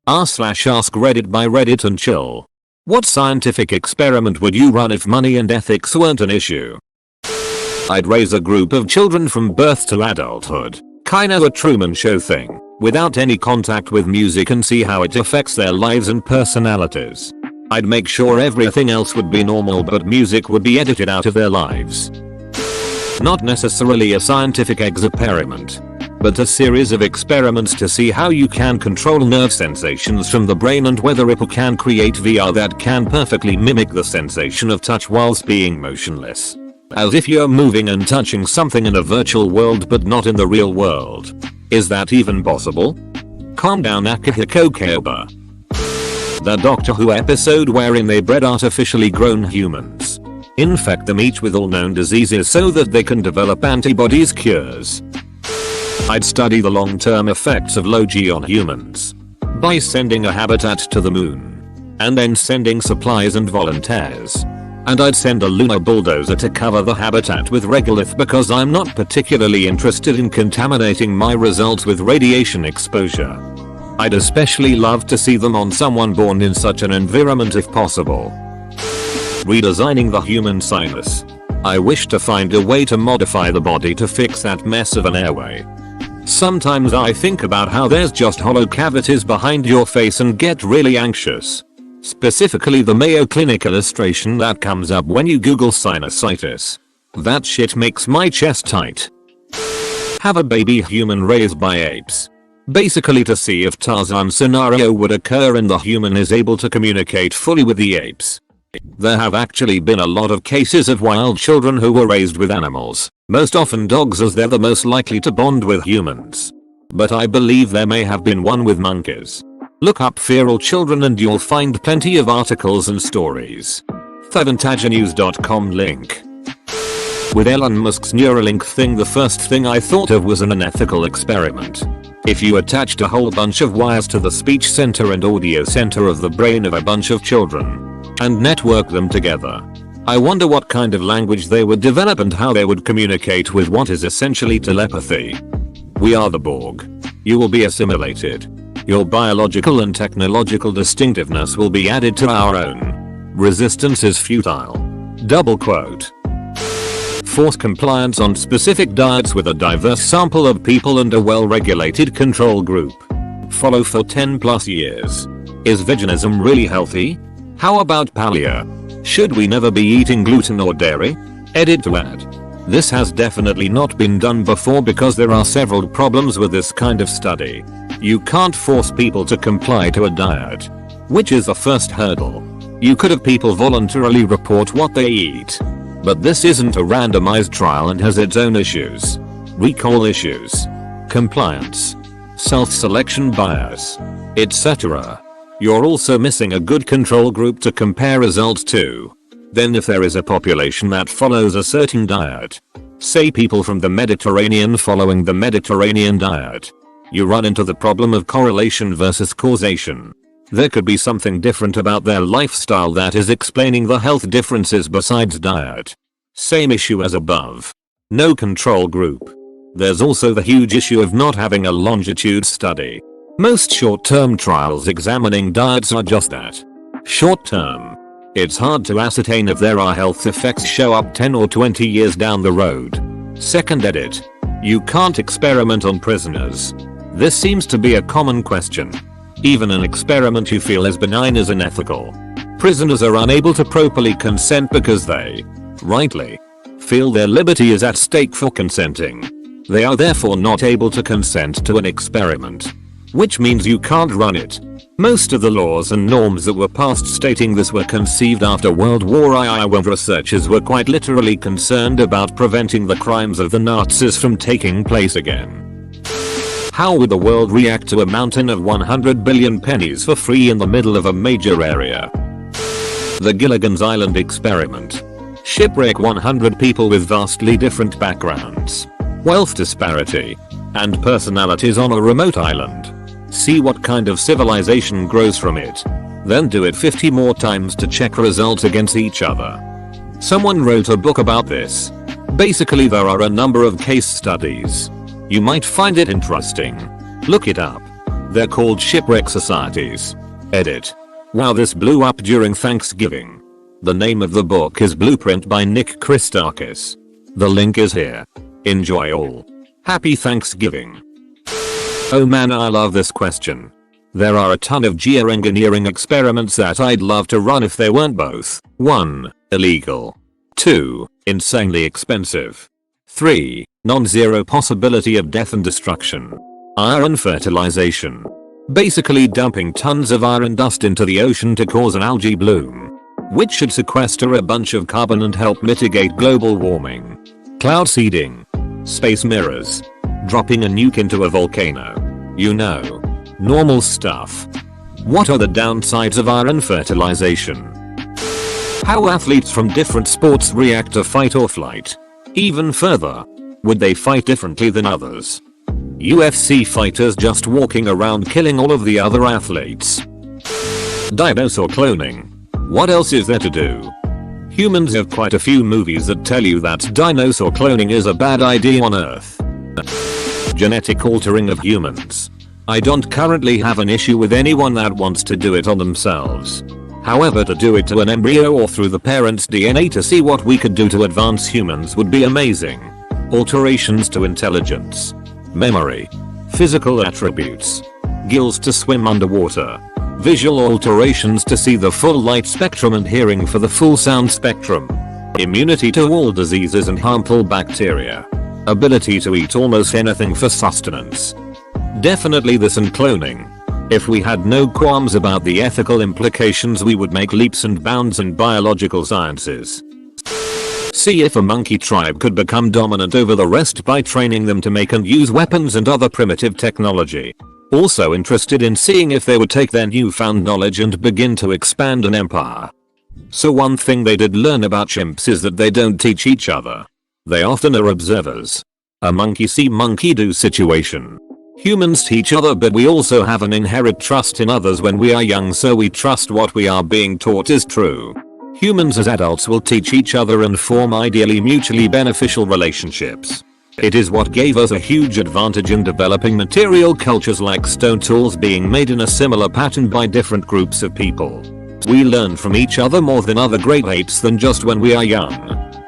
r/Askreddit by Reddit and chill. What scientific experiment would you run if money and ethics weren't an issue? I'd raise a group of children from birth to adulthood, kinda a Truman Show thing, without any contact with music and see how it affects their lives and personalities. I'd make sure everything else would be normal but music would be edited out of their lives. Not necessarily a scientific experiment, but a series of experiments to see how you can control nerve sensations from the brain and whether it can create VR that can perfectly mimic the sensation of touch whilst being motionless. As if you're moving and touching something in a virtual world but not in the real world. Is that even possible? Calm down, Akihiko Koba. The Doctor Who episode wherein they bred artificially grown humans. Infect them each with all known diseases so that they can develop antibodies cures. I'd study the long-term effects of low G on humans by sending a habitat to the moon and then sending supplies and volunteers. And I'd send a lunar bulldozer to cover the habitat with regolith because I'm not particularly interested in contaminating my results with radiation exposure. I'd especially love to see them on someone born in such an environment if possible. Redesigning the human sinus. I wish to find a way to modify the body to fix that mess of an airway. Sometimes I think about how there's just hollow cavities behind your face and get really anxious. Specifically the Mayo Clinic illustration that comes up when you Google sinusitis. That shit makes my chest tight. Have a baby human raised by apes. Basically to see if Tarzan scenario would occur and the human is able to communicate fully with the apes. There have actually been a lot of cases of wild children who were raised with animals, most often dogs as they're the most likely to bond with humans. But I believe there may have been one with monkeys. Look up feral children and you'll find plenty of articles and stories. TheVantageNews.com link. With Elon Musk's Neuralink thing, the first thing I thought of was an unethical experiment. If you attached a whole bunch of wires to the speech center and audio center of the brain of a bunch of children and network them together, I wonder what kind of language they would develop and how they would communicate with what is essentially telepathy. We are the Borg. You will be assimilated. Your biological and technological distinctiveness will be added to our own. Resistance is futile. Double quote. Force compliance on specific diets with a diverse sample of people and a well-regulated control group. Follow for 10+ years. Is veganism really healthy? How about paleo? Should we never be eating gluten or dairy? Edit to add. This has definitely not been done before because there are several problems with this kind of study. You can't force people to comply to a diet, which is the first hurdle. You could have people voluntarily report what they eat. But this isn't a randomized trial and has its own issues. Recall issues, compliance, self-selection bias, etc. You're also missing a good control group to compare results to. Then if there is a population that follows a certain diet, say people from the Mediterranean following the Mediterranean diet, you run into the problem of correlation versus causation. There could be something different about their lifestyle that is explaining the health differences besides diet. Same issue as above. No control group. There's also the huge issue of not having a longitude study. Most short-term trials examining diets are just that. Short-term. It's hard to ascertain if there are health effects show up 10 or 20 years down the road. Second edit. You can't experiment on prisoners. This seems to be a common question. Even an experiment you feel is benign is unethical. Prisoners are unable to properly consent because they, rightly, feel their liberty is at stake for consenting. They are therefore not able to consent to an experiment. Which means you can't run it. Most of the laws and norms that were passed stating this were conceived after World War I when researchers were quite literally concerned about preventing the crimes of the Nazis from taking place again. How would the world react to a mountain of 100 billion pennies for free in the middle of a major area? The Gilligan's Island experiment. Shipwreck 100 people with vastly different backgrounds, wealth disparity, and personalities on a remote island. See what kind of civilization grows from it. Then do it 50 more times to check results against each other. Someone wrote a book about this. Basically there are a number of case studies. You might find it interesting. Look it up. They're called shipwreck societies. Edit. Wow, this blew up during Thanksgiving. The name of the book is Blueprint by Nick Christakis. The link is here. Enjoy all. Happy Thanksgiving. Oh man, I love this question. There are a ton of geoengineering experiments that I'd love to run if they weren't both 1. Illegal. 2. Insanely expensive. 3. Non-zero possibility of death and destruction. Iron fertilization. Basically dumping tons of iron dust into the ocean to cause an algae bloom, which should sequester a bunch of carbon and help mitigate global warming. Cloud seeding. Space mirrors. Dropping a nuke into a volcano. You know. Normal stuff. What are the downsides of iron fertilization? How athletes from different sports react to fight or flight. Even further, would they fight differently than others? UFC fighters just walking around killing all of the other athletes. Dinosaur cloning. What else is there to do? Humans have quite a few movies that tell you that dinosaur cloning is a bad idea on Earth. Genetic altering of humans. I don't currently have an issue with anyone that wants to do it on themselves. However, to do it to an embryo or through the parent's DNA to see what we could do to advance humans would be amazing. Alterations to intelligence, memory, physical attributes, gills to swim underwater, visual alterations to see the full light spectrum and hearing for the full sound spectrum, immunity to all diseases and harmful bacteria, ability to eat almost anything for sustenance. Definitely this and cloning. If we had no qualms about the ethical implications, we would make leaps and bounds in biological sciences. See if a monkey tribe could become dominant over the rest by training them to make and use weapons and other primitive technology. Also interested in seeing if they would take their newfound knowledge and begin to expand an empire. So one thing they did learn about chimps is that they don't teach each other. They often are observers. A monkey see monkey do situation. Humans teach other, but we also have an inherent trust in others when we are young, so we trust what we are being taught is true. Humans as adults will teach each other and form ideally mutually beneficial relationships. It is what gave us a huge advantage in developing material cultures like stone tools being made in a similar pattern by different groups of people. We learn from each other more than other great apes than just when we are young.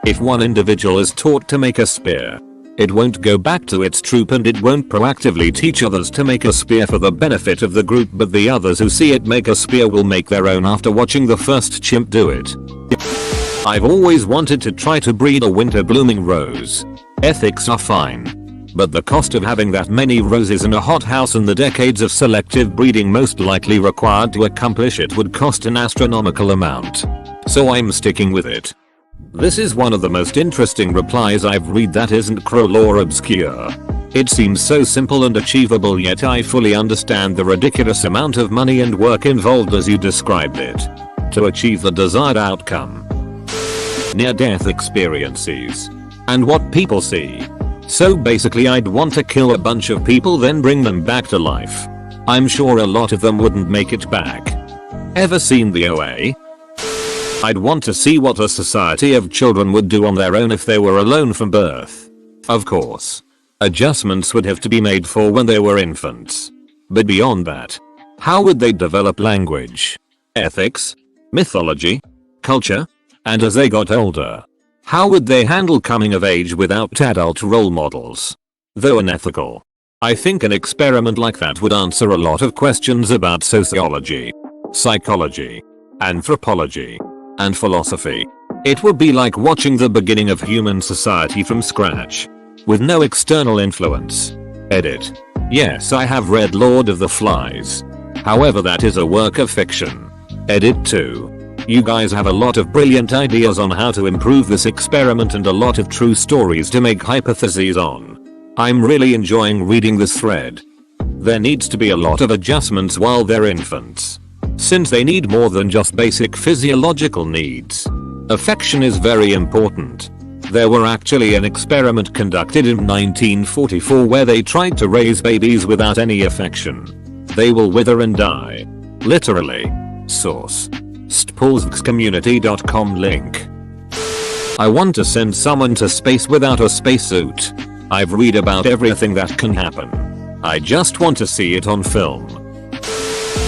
If one individual is taught to make a spear, it won't go back to its troop and it won't proactively teach others to make a spear for the benefit of the group, but the others who see it make a spear will make their own after watching the first chimp do it. I've always wanted to try to breed a winter blooming rose. Ethics are fine, but the cost of having that many roses in a hothouse and the decades of selective breeding most likely required to accomplish it would cost an astronomical amount. So I'm sticking with it. This is one of the most interesting replies I've read that isn't cruel or obscure. It seems so simple and achievable, yet I fully understand the ridiculous amount of money and work involved as you described it to achieve the desired outcome. Near-death experiences and what people see. So basically I'd want to kill a bunch of people then bring them back to life. I'm sure a lot of them wouldn't make it back. Ever seen the OA? I'd want to see what a society of children would do on their own if they were alone from birth. Of course, adjustments would have to be made for when they were infants. But beyond that, how would they develop language, ethics, mythology, culture? And as they got older, how would they handle coming of age without adult role models? Though unethical, I think an experiment like that would answer a lot of questions about sociology, psychology, anthropology, and philosophy. It would be like watching the beginning of human society from scratch, with no external influence. Edit. Yes, I have read Lord of the Flies. However, that is a work of fiction. Edit 2. You guys have a lot of brilliant ideas on how to improve this experiment and a lot of true stories to make hypotheses on. I'm really enjoying reading this thread. There needs to be a lot of adjustments while they're infants, since they need more than just basic physiological needs. Affection is very important. There were actually an experiment conducted in 1944 where they tried to raise babies without any affection. They will wither and die. Literally. Source: stpolskscommunity.com link. I want to send someone to space without a spacesuit. I've read about everything that can happen. I just want to see it on film.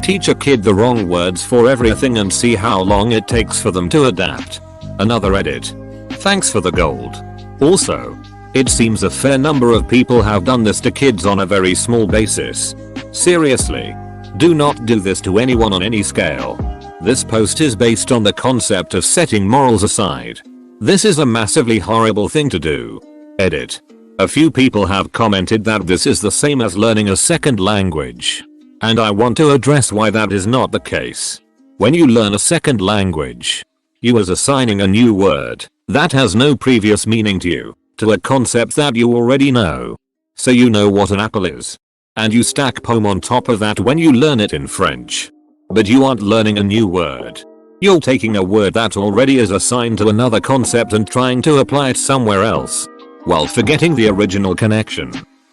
Teach a kid the wrong words for everything and see how long it takes for them to adapt. Another edit. Thanks for the gold. Also, it seems a fair number of people have done this to kids on a very small basis. Seriously. Do not do this to anyone on any scale. This post is based on the concept of setting morals aside. This is a massively horrible thing to do. Edit. A few people have commented that this is the same as learning a second language. And I want to address why that is not the case. When you learn a second language, you are assigning a new word that has no previous meaning to you, to a concept that you already know. So you know what an apple is. And you stack pomme on top of that when you learn it in French. But you aren't learning a new word. You're taking a word that already is assigned to another concept and trying to apply it somewhere else, while forgetting the original connection.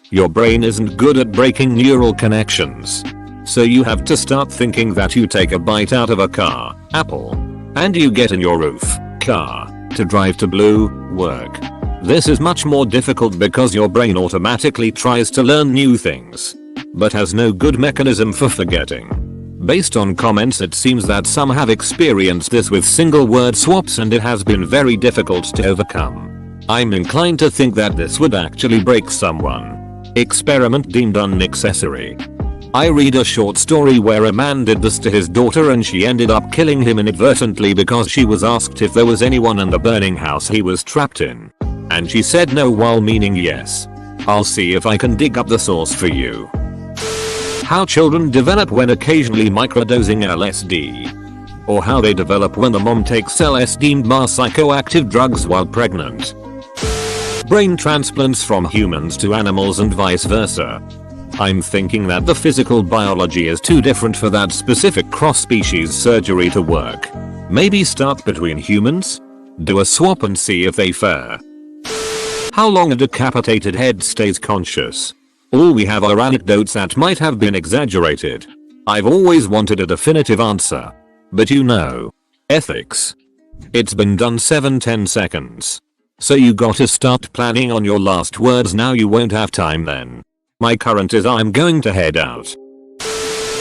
Your brain isn't good at breaking neural connections. So you have to start thinking that you take a bite out of a car, apple, and you get in your roof, car, to drive to blue, work. This is much more difficult because your brain automatically tries to learn new things, but has no good mechanism for forgetting. Based on comments, it seems that some have experienced this with single word swaps and it has been very difficult to overcome. I'm inclined to think that this would actually break someone. Experiment deemed unnecessary. I read a short story where a man did this to his daughter and she ended up killing him inadvertently because she was asked if there was anyone in the burning house he was trapped in. And she said no while meaning yes. I'll see if I can dig up the source for you. How children develop when occasionally microdosing LSD. Or how they develop when the mom takes LSD and more psychoactive drugs while pregnant. Brain transplants from humans to animals and vice versa. I'm thinking that the physical biology is too different for that specific cross-species surgery to work. Maybe start between humans? Do a swap and see if they fare. How long a decapitated head stays conscious? All we have are anecdotes that might have been exaggerated. I've always wanted a definitive answer. But you know. Ethics. It's been done 7-10 seconds. So you gotta start planning on your last words now, you won't have time then. My current is I'm going to head out.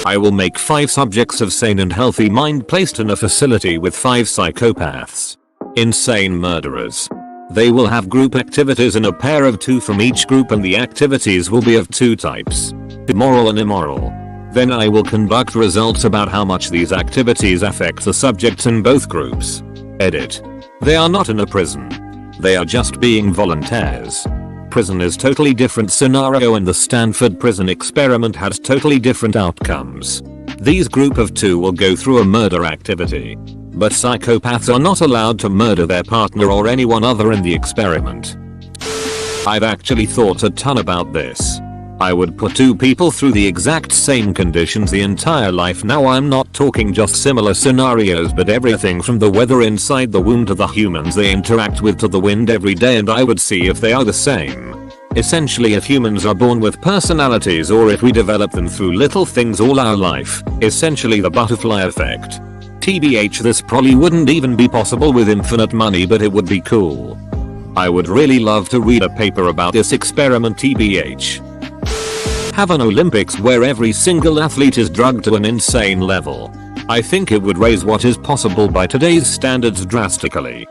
I will make 5 subjects of sane and healthy mind placed in a facility with 5 psychopaths. Insane murderers. They will have group activities in a pair of 2 from each group and the activities will be of 2 types. Moral and immoral. Then I will conduct results about how much these activities affect the subjects in both groups. Edit. They are not in a prison. They are just being volunteers. Prison is totally different scenario and the Stanford prison experiment has totally different outcomes. These group of 2 will go through a murder activity. But psychopaths are not allowed to murder their partner or anyone other in the experiment. I've actually thought a ton about this. I would put 2 people through the exact same conditions the entire life. Now I'm not talking just similar scenarios but everything from the weather inside the womb to the humans they interact with to the wind every day, and I would see if they are the same. Essentially, if humans are born with personalities or if we develop them through little things all our life, essentially the butterfly effect. TBH, this probably wouldn't even be possible with infinite money, but it would be cool. I would really love to read a paper about this experiment. TBH. Have an Olympics where every single athlete is drugged to an insane level. I think it would raise what is possible by today's standards drastically.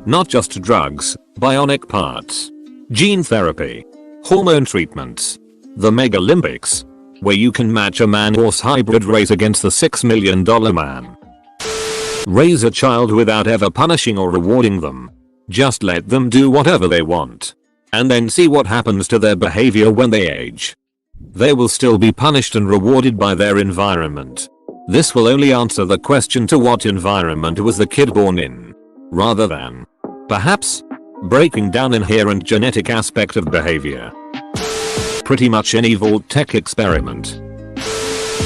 Not just drugs, bionic parts, gene therapy, hormone treatments. The Mega Olympics, where you can match a man-horse hybrid race against the $6 million man. Raise a child without ever punishing or rewarding them. Just let them do whatever they want. And then see what happens to their behavior when they age. They will still be punished and rewarded by their environment. This will only answer the question to what environment was the kid born in, rather than, perhaps, breaking down inherent genetic aspect of behavior. Pretty much any Vault-Tec experiment.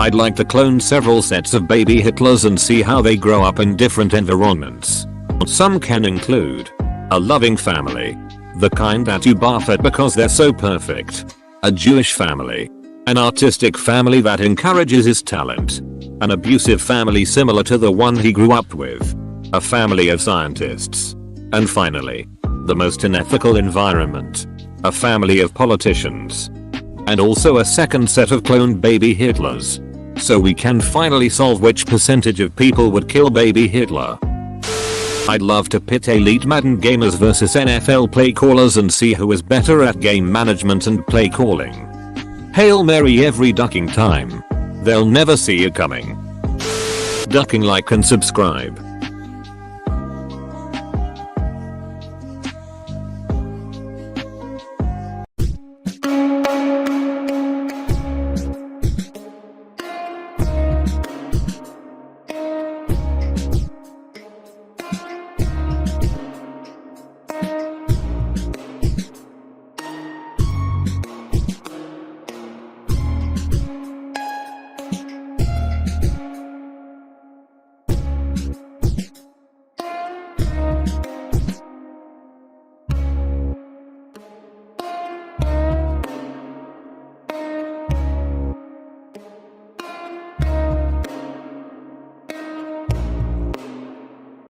I'd like to clone several sets of baby Hitlers and see how they grow up in different environments. Some can include a loving family, the kind that you barf at because they're so perfect, a Jewish family, an artistic family that encourages his talent, an abusive family similar to the one he grew up with, a family of scientists, and finally, the most unethical environment, a family of politicians. and also a second set of cloned baby Hitlers. So we can finally solve which percentage of people would kill baby Hitler. I'd love to pit elite Madden gamers versus NFL play callers and see who is better at game management and play calling. Hail Mary every ducking time. They'll never see it coming. Ducking, like and subscribe.